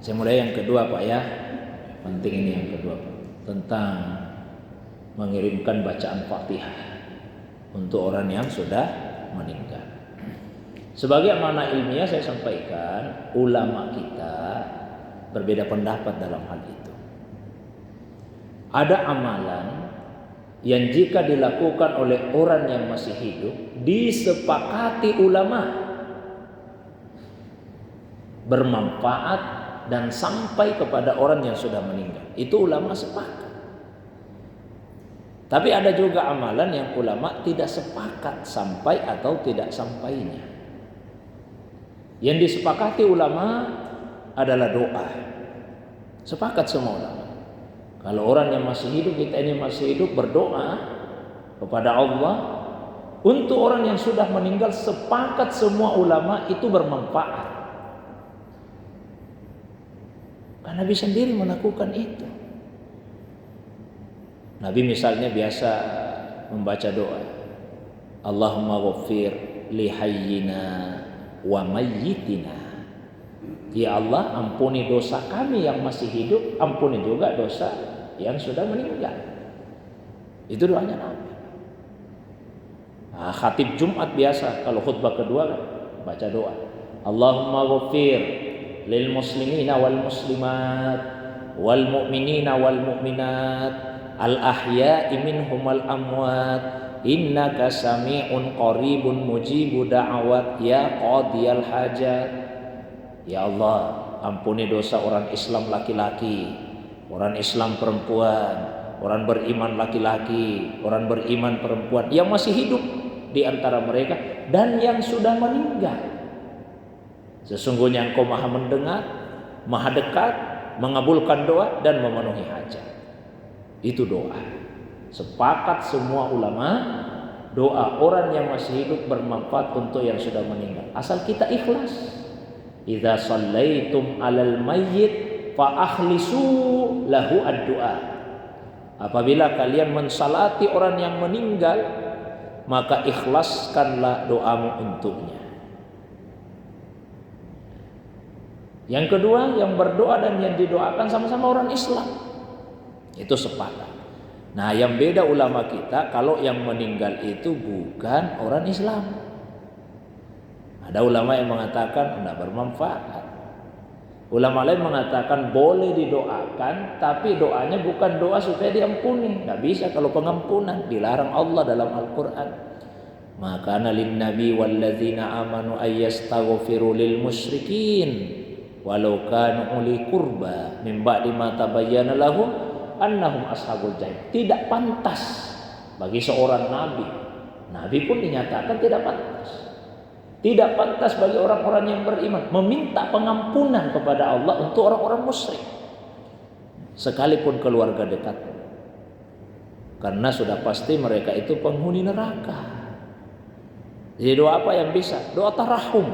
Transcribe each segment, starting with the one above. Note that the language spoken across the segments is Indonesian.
Saya mulai yang kedua Pak ya. Penting ini yang kedua Pak. Tentang mengirimkan bacaan Fatihah untuk orang yang sudah meninggal. Sebagai makna ilmiah saya sampaikan, ulama kita berbeda pendapat dalam hal itu. Ada amalan yang jika dilakukan oleh orang yang masih hidup disepakati ulama bermanfaat dan sampai kepada orang yang sudah meninggal. Itu ulama sepakat. Tapi ada juga amalan yang ulama tidak sepakat sampai atau tidak sampainya. Yang disepakati ulama adalah doa. Sepakat semua ulama. Kalau orang yang masih hidup, kita ini masih hidup, berdoa kepada Allah untuk orang yang sudah meninggal, sepakat semua ulama itu bermanfaat. Karena Nabi sendiri melakukan itu. Nabi misalnya biasa membaca doa, Allahumma ghafir li hayyina wa mayyitina. Ya Allah, ampuni dosa kami yang masih hidup, ampuni juga dosa yang sudah meninggal. Itu doanya Nabi. Nah, khatib Jumat biasa kalau khutbah kedua baca doa, Allahumma ghafir lil muslimina wal muslimat wal mu'minina wal mu'minat al ahya'i minhum wal amwat innaka sami'un qaribun mujibu da'awat ya qadiyal hajat. Ya Allah, ampuni dosa orang Islam laki-laki, orang Islam perempuan, orang beriman laki-laki, orang beriman perempuan yang masih hidup di antara mereka dan yang sudah meninggal. Sesungguhnya Engkau Maha mendengar, Maha dekat, mengabulkan doa dan memenuhi hajat. Itu doa. Sepakat semua ulama, doa orang yang masih hidup bermanfaat untuk yang sudah meninggal. Asal kita ikhlas. Idza shallaitum 'alal mayyit fa akhlisu lahu ad-du'a. Apabila kalian mensalati orang yang meninggal, maka ikhlaskanlah doamu untuknya. Yang kedua, yang berdoa dan yang didoakan sama-sama orang Islam. Itu sepakat. Nah, yang beda ulama kita kalau yang meninggal itu bukan orang Islam. Ada ulama yang mengatakan tidak bermanfaat. Ulama lain mengatakan boleh didoakan, tapi doanya bukan doa supaya diampuni. Tidak bisa kalau pengampunan, dilarang Allah dalam Al-Quran. Maka lin nabi walladzina amanu ayyastaghfiru lil musyrikin walau kanu uli qurba min ba'di ma tabayyana lahum annahum ashabul jahim. Tidak pantas bagi seorang nabi. Nabi pun dinyatakan tidak pantas. Tidak pantas bagi orang-orang yang beriman meminta pengampunan kepada Allah untuk orang-orang musyrik, sekalipun keluarga dekat, karena sudah pasti mereka itu penghuni neraka. Jadi doa apa yang bisa? Doa tarahum.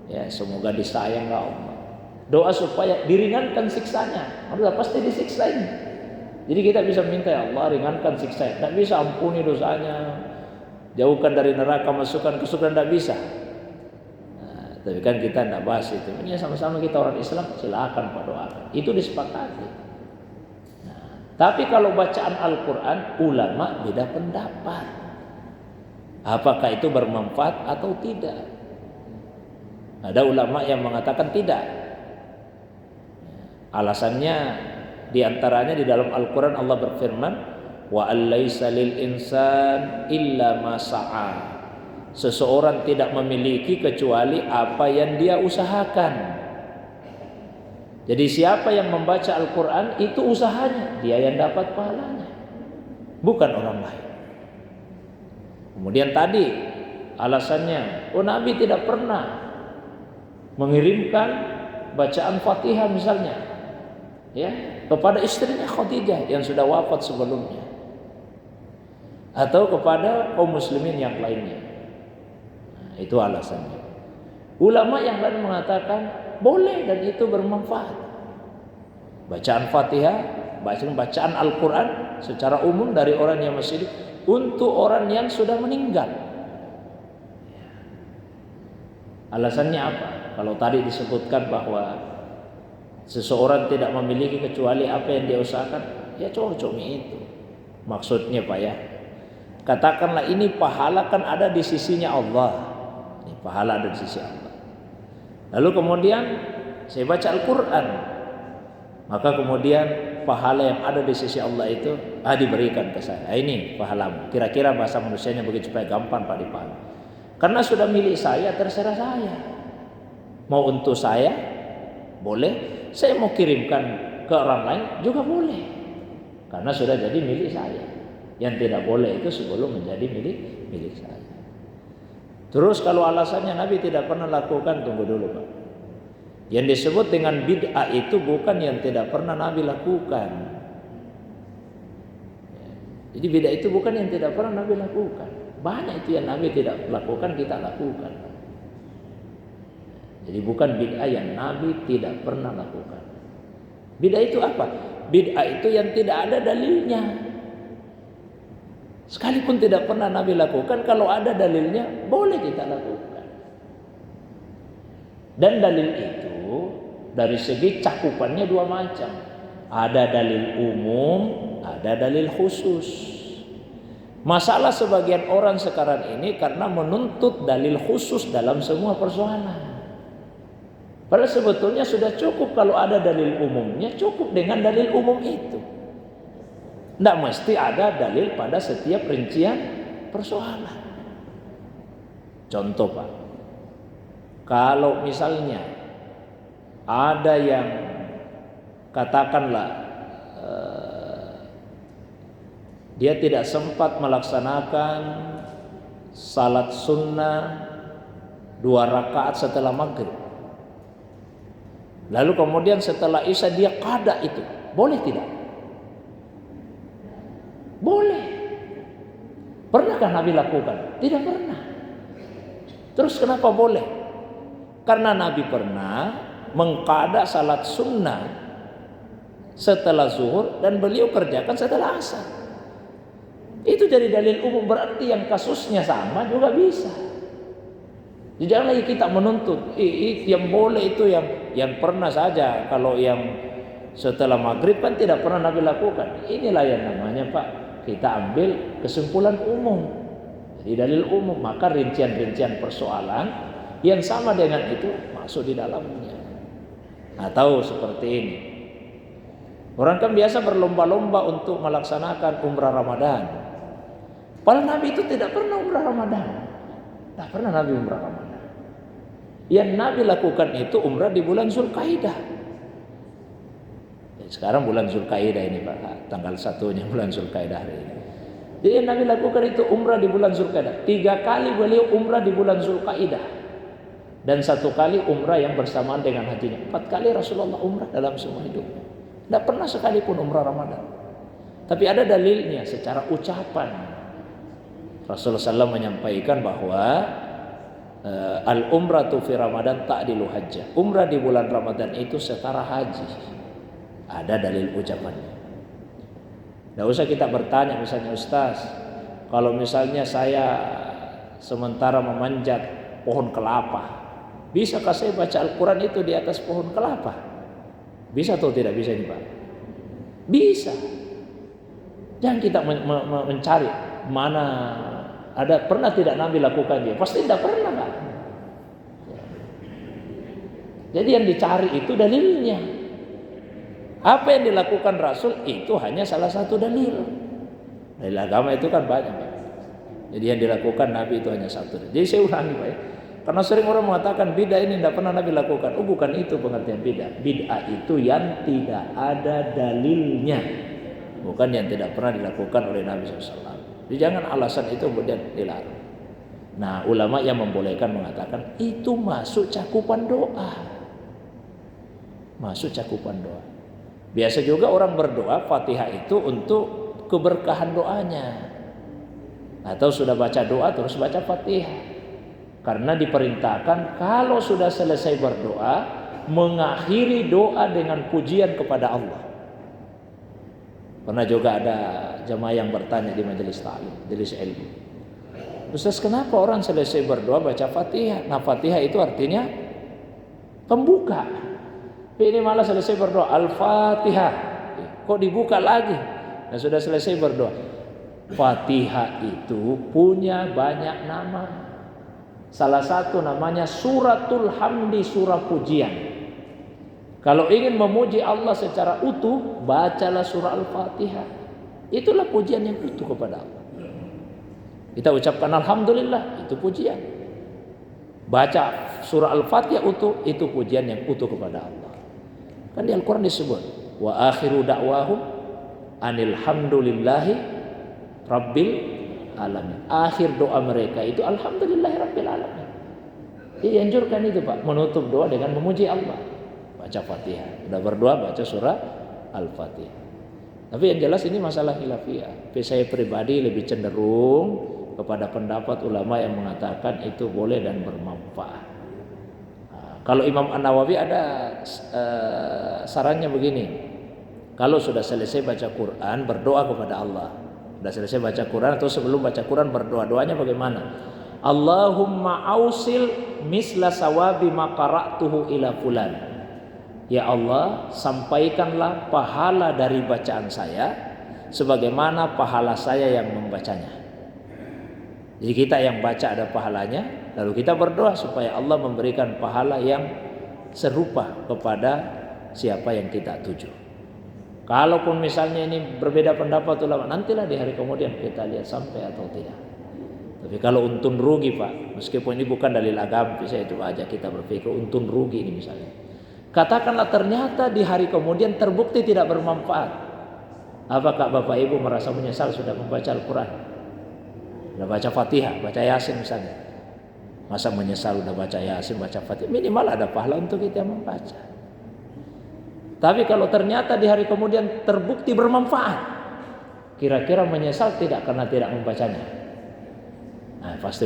Ya, semoga disayang Allah. Doa supaya diringankan siksanya. Sudah pasti disiksa ini. Jadi kita bisa minta, ya Allah ringankan siksanya. Tidak bisa ampuni dosanya, jauhkan dari neraka, masukkan ke surga, tidak bisa. Nah, tapi kan kita tidak bahas itu. Ini sama-sama kita orang Islam, silakan Pak doakan. Itu disepakati. Nah, tapi kalau bacaan Al-Quran, ulama beda pendapat. Apakah itu bermanfaat atau tidak? Ada ulama yang mengatakan tidak. Alasannya diantaranya di dalam Al-Quran Allah berfirman, wa allaisa lil insan illa ma sa'a. Seseorang tidak memiliki kecuali apa yang dia usahakan. Jadi siapa yang membaca Al-Quran itu usahanya, dia yang dapat pahalanya, bukan orang lain. Kemudian tadi alasannya, Nabi tidak pernah mengirimkan bacaan Fatihah misalnya, ya, kepada istrinya Khadijah yang sudah wafat sebelumnya, atau kepada kaum muslimin yang lainnya. Nah, itu alasannya. Ulama yang lain mengatakan boleh dan itu bermanfaat. Bacaan Fatihah, bacaan Al-Quran secara umum dari orang yang masih hidup untuk orang yang sudah meninggal. Alasannya apa? Kalau tadi disebutkan bahwa Seseorang tidak memiliki kecuali apa yang dia usahakan, ya cocok itu. Maksudnya Pak ya, katakanlah ini pahala kan ada di sisinya Allah. Ini pahala ada di sisi Allah. Lalu kemudian saya baca Al-Quran, maka kemudian pahala yang ada di sisi Allah itu diberikan ke saya. Ini pahalamu. Kira-kira bahasa manusianya begitu supaya gampang Pak dipahami. Karena sudah milik saya, terserah saya. Mau untuk saya boleh, saya mau kirimkan ke orang lain juga boleh. Karena sudah jadi milik saya. Yang tidak boleh itu sebelum menjadi milik saya. Terus kalau alasannya Nabi tidak pernah lakukan, tunggu dulu Pak. Yang disebut dengan bid'ah itu bukan yang tidak pernah Nabi lakukan. Jadi bid'ah itu bukan yang tidak pernah Nabi lakukan. Banyak itu yang Nabi tidak lakukan, kita lakukan. Jadi bukan bid'ah yang Nabi tidak pernah lakukan. Bid'ah itu apa? Bid'ah itu yang tidak ada dalilnya. Sekalipun tidak pernah Nabi lakukan, kalau ada dalilnya boleh kita lakukan. Dan dalil itu dari segi cakupannya dua macam. Ada dalil umum, ada dalil khusus. Masalah sebagian orang sekarang ini karena menuntut dalil khusus dalam semua persoalan. Padahal sebetulnya sudah cukup kalau ada dalil umumnya, cukup dengan dalil umum itu. Tidak mesti ada dalil pada setiap rincian persoalan. Contoh Pak, kalau misalnya ada yang katakanlah dia tidak sempat melaksanakan salat sunnah 2 rakaat setelah maghrib, lalu kemudian setelah isya dia qada itu, boleh tidak? Boleh. Pernahkah Nabi lakukan? Tidak pernah. Terus kenapa boleh? Karena Nabi pernah mengqada salat sunnah setelah zuhur dan beliau kerjakan setelah asar. Itu jadi dalil umum, berarti yang kasusnya sama juga bisa. Jadi jangan lagi kita menuntut yang boleh itu yang pernah saja. Kalau yang setelah maghrib kan tidak pernah Nabi lakukan. Inilah yang namanya Pak, kita ambil kesimpulan umum. Jadi dalil umum, maka rincian-rincian persoalan yang sama dengan itu masuk di dalamnya. Atau seperti ini, orang kan biasa berlomba-lomba untuk melaksanakan umrah Ramadan. Padahal Nabi itu tidak pernah umrah Ramadan. Tidak pernah Nabi umrah Ramadan. Yang Nabi lakukan itu umrah di bulan Zulkaidah. Sekarang bulan Zulkaidah ini Pak, tanggal 1-nya bulan Zulkaidah hari ini. Jadi yang Nabi lakukan itu umrah di bulan Zulkaidah. 3 kali beliau umrah di bulan Zulkaidah. Dan 1 kali umrah yang bersamaan dengan hajinya. 4 kali Rasulullah umrah dalam semua hidupnya. Tidak pernah sekalipun umrah Ramadan. Tapi ada dalilnya secara ucapan. Rasulullah SAW menyampaikan bahwa al-umratu fi Ramadan ta'dilu hajjah. Umrah di bulan Ramadan itu setara haji. Ada dalil ucapannya. Tidak usah kita bertanya misalnya, Ustaz, kalau misalnya saya sementara memanjat pohon kelapa, bisakah saya baca Al-Quran itu di atas pohon kelapa? Bisa atau tidak bisa ini Pak? Bisa. Jangan kita mencari mana ada, pernah tidak Nabi lakukan dia? Pasti tidak pernah Pak. Jadi yang dicari itu dalilnya. Apa yang dilakukan Rasul itu hanya salah satu dalil. Dalil agama itu kan banyak Pak. Jadi yang dilakukan Nabi itu hanya satu. Jadi saya ulangi Pak ya. Karena sering orang mengatakan bid'ah ini tidak pernah Nabi lakukan. Oh, bukan itu pengertian bid'ah. Bid'ah itu yang tidak ada dalilnya, bukan yang tidak pernah dilakukan oleh Nabi SAW. Jadi jangan alasan itu kemudian dilarang. Nah, ulama yang membolehkan mengatakan itu masuk cakupan doa. Masuk cakupan doa. Biasa juga orang berdoa Fatihah itu untuk keberkahan doanya. Atau sudah baca doa terus baca Fatihah. Karena diperintahkan kalau sudah selesai berdoa, mengakhiri doa dengan pujian kepada Allah. Pernah juga ada jemaah yang bertanya di majelis ta'lim, majelis ilmu, Ustaz, kenapa orang selesai berdoa baca Fatihah? Nah, Fatihah itu artinya pembuka. Ini malah selesai berdoa Al-Fatihah. Kok dibuka lagi? Nah, sudah selesai berdoa. Fatihah itu punya banyak nama. Salah satu namanya Suratul Hamdi, surah pujian. Kalau ingin memuji Allah secara utuh, bacalah surah Al-Fatihah. Itulah pujian yang utuh kepada Allah. Kita ucapkan Alhamdulillah, itu pujian. Baca surah Al-Fatihah utuh, itu pujian yang utuh kepada Allah. Kan di Al-Quran disebut, wa akhiru da'wahum anil hamdulillahi rabbil alamin. Akhir doa mereka itu alhamdulillahi rabbil alamin. Dianjurkan itu Pak, menutup doa dengan memuji Allah. Baca Fatihah. Udah berdoa baca surah Al-Fatihah. Tapi yang jelas ini masalah khilafiyah. Tapi saya pribadi lebih cenderung kepada pendapat ulama yang mengatakan itu boleh dan bermanfaat. Kalau Imam An-Nawawi ada sarannya begini. Kalau sudah selesai baca Quran, berdoa kepada Allah. Sudah selesai baca Quran atau sebelum baca Quran berdoa. Doanya bagaimana? Allahumma ausil misla sawabi ma qara'tuhu ila fulan. Ya Allah, sampaikanlah pahala dari bacaan saya sebagaimana pahala saya yang membacanya. Jadi kita yang baca ada pahalanya, lalu kita berdoa supaya Allah memberikan pahala yang serupa kepada siapa yang kita tuju. Kalaupun misalnya ini berbeda pendapat ulama, nantilah di hari kemudian kita lihat sampai atau tidak. Tapi kalau untung rugi Pak, meskipun ini bukan dalil agama, saya itu aja kita berpikir untung rugi ini misalnya. Katakanlah ternyata di hari kemudian terbukti tidak bermanfaat. Apakah Bapak Ibu merasa menyesal sudah membaca Al-Quran? Udah baca Fatihah, baca Yasin misalnya. Masa menyesal udah baca Yasin, baca Fatihah? Minimal ada pahala untuk kita membaca. Tapi kalau ternyata di hari kemudian terbukti bermanfaat, kira-kira menyesal tidak karena tidak membacanya? Nah, pasti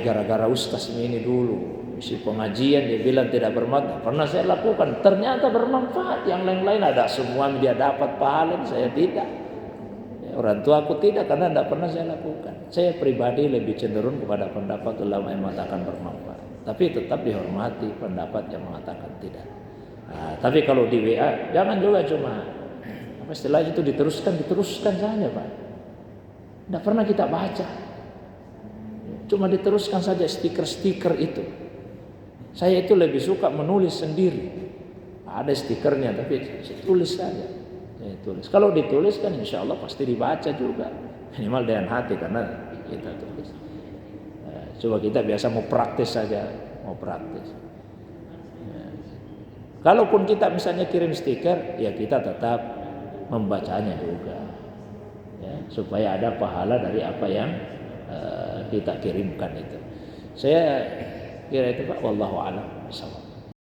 gara-gara ustaz ini dulu isi pengajian dia bilang tidak bermanfaat, pernah saya lakukan, ternyata bermanfaat. Yang lain-lain ada semua dia dapat pahala, saya tidak. Orang tua aku tidak karena tidak pernah saya lakukan. Saya pribadi lebih cenderung kepada pendapat ulama yang mengatakan bermanfaat. Tapi tetap dihormati pendapat yang mengatakan tidak. Nah, tapi kalau di WA jangan juga cuma apa istilahnya itu diteruskan saja Pak. Tidak pernah kita baca. Cuma diteruskan saja stiker-stiker itu. Saya itu lebih suka menulis sendiri. Ada stikernya tapi saya tulis saja. Tulis. Kalau ditulis kan insya Allah pasti dibaca juga, minimal dengan hati karena kita tulis. Coba kita biasa mau praktis saja, mau praktis. Kalaupun kita misalnya kirim stiker, ya kita tetap membacanya juga, ya, supaya ada pahala dari apa yang kita kirimkan itu. Saya kira itu Pak, wallahu a'lam bishawab.